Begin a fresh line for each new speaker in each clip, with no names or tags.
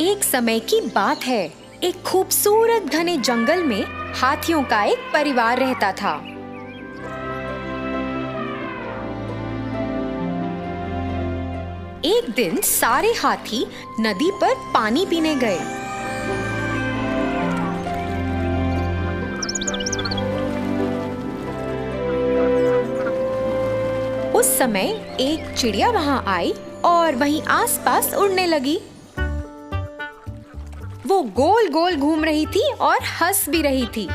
एक समय की बात है। एक खूबसूरत घने जंगल में हाथियों का एक परिवार रहता था। एक दिन सारे हाथी नदी पर पानी पीने गए। उस समय एक चिड़िया वहां आई और वहीं आसपास उड़ने लगी। वो गोल गोल घूम रही थी और हंस भी रही थी।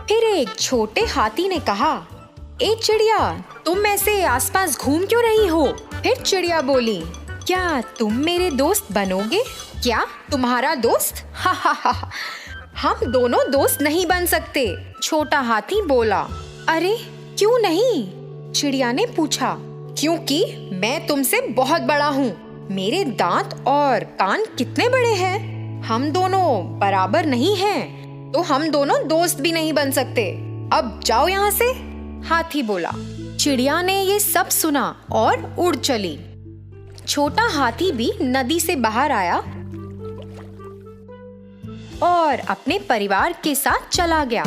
फिर एक छोटे हाथी ने कहा, ए चिड़िया, तुम ऐसे आसपास घूम क्यों रही हो? फिर चिड़िया बोली, क्या तुम मेरे दोस्त बनोगे? क्या तुम्हारा दोस्त? हा हा हा, हम दोनों दोस्त नहीं बन सकते। छोटा हाथी बोला। अरे क्यों नहीं? चिड़िया ने पूछा। क्योंकि मैं तुमसे बहुत बड़ा हूँ। मेरे दांत और कान कितने बड़े हैं। हम दोनों बराबर नहीं हैं, तो हम दोनों दोस्त भी नहीं बन सकते। अब जाओ यहाँ से, हाथी बोला। चिड़िया ने ये सब सुना और उड़ चली। छोटा हाथी भी नदी से बाहर आया और अपने परिवार के साथ चला गया।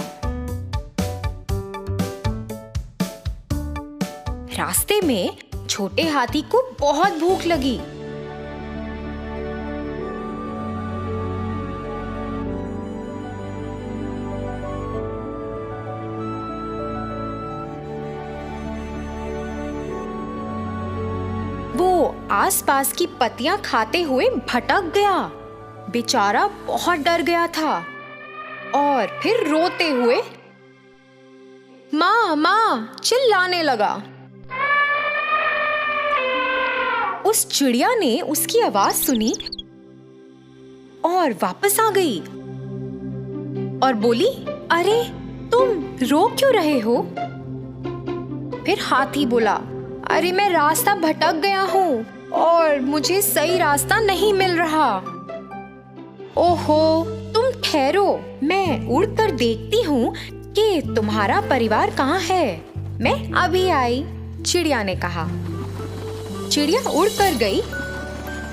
रास्ते में छोटे हाथी को बहुत भूख लगी। वो आसपास की पत्तियां खाते हुए भटक गया। बेचारा बहुत डर गया था और फिर रोते हुए माँ माँ चिल्लाने लगा। उस चिड़िया ने उसकी आवाज सुनी और वापस आ गई और बोली, अरे तुम रो क्यों रहे हो? फिर हाथी बोला, अरे मैं रास्ता भटक गया हूँ और मुझे सही रास्ता नहीं मिल रहा। ओहो, तुम ठहरो, मैं उड़कर देखती हूँ कि तुम्हारा परिवार कहाँ है। मैं अभी आई, चिड़िया ने कहा। चिड़िया उड़कर गई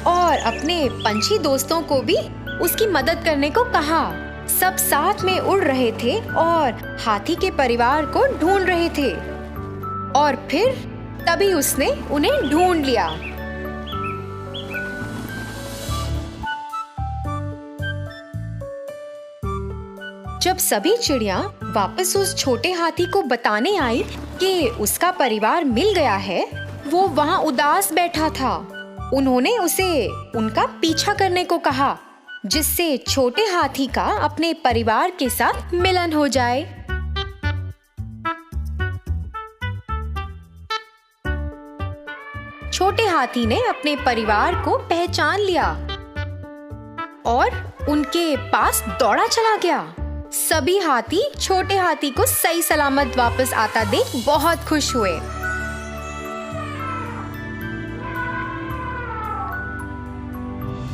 और अपने पंछी दोस्तों को भी उसकी मदद करने को कहा। सब साथ में उड़ रहे थे और हाथी के परिवार को ढूंढ रहे थे। और फिर तभी उसने उन्हें ढूंढ लिया। जब सभी चिड़िया वापस उस छोटे हाथी को बताने आई कि उसका परिवार मिल गया है, वो वहां उदास बैठा था। उन्होंने उसे उनका पीछा करने को कहा, जिससे छोटे हाथी का अपने परिवार के साथ मिलन हो जाए। छोटे हाथी ने अपने परिवार को पहचान लिया और उनके पास दौड़ा चला गया। सभी हाथी छोटे हाथी को सही सलामत वापस आता देख बहुत खुश हुए।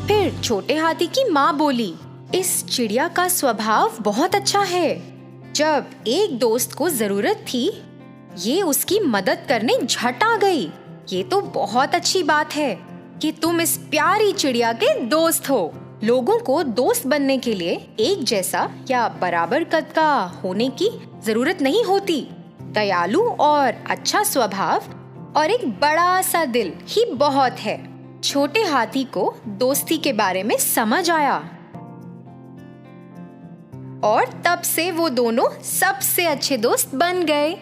फिर छोटे हाथी की माँ बोली, इस चिड़िया का स्वभाव बहुत अच्छा है। जब एक दोस्त को जरूरत थी, ये उसकी मदद करने झट आ गई। ये तो बहुत अच्छी बात है कि तुम इस प्यारी चिड़िया के दोस्त हो। लोगों को दोस्त बनने के लिए एक जैसा या बराबर कद का होने की जरूरत नहीं होती। दयालु और अच्छा स्वभाव और एक बड़ा सा दिल ही बहुत है। छोटे हाथी को दोस्ती के बारे में समझ आया और तब से वो दोनों सबसे अच्छे दोस्त बन गए।